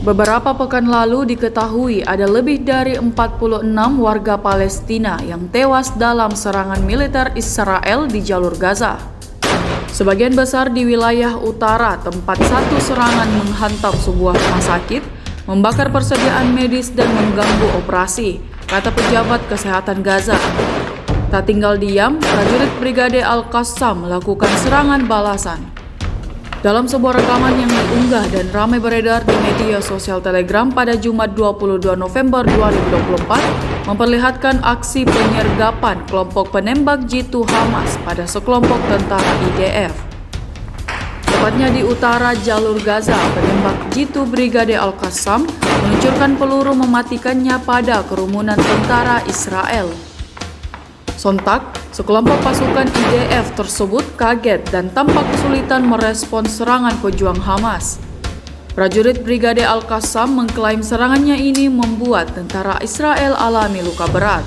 Beberapa pekan lalu diketahui ada lebih dari 46 warga Palestina yang tewas dalam serangan militer Israel di jalur Gaza. Sebagian besar di wilayah utara, tempat satu serangan menghantam sebuah rumah sakit, membakar persediaan medis dan mengganggu operasi, kata pejabat kesehatan Gaza. Tak tinggal diam, prajurit Brigade Al-Qassam melakukan serangan balasan. Dalam sebuah rekaman yang diunggah dan ramai beredar di media sosial Telegram pada Jumat 22 November 2024, memperlihatkan aksi penyergapan kelompok penembak jitu Hamas pada sekelompok tentara IDF. Tepatnya di utara jalur Gaza, penembak jitu Brigade Al-Qassam meluncurkan peluru mematikannya pada kerumunan tentara Israel. Sontak, sekelompok pasukan IDF tersebut kaget dan tampak kesulitan merespons serangan pejuang Hamas. Prajurit Brigade Al-Qassam mengklaim serangannya ini membuat tentara Israel alami luka berat.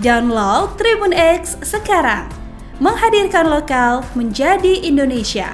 Download Tribun X sekarang, menghadirkan lokal menjadi Indonesia.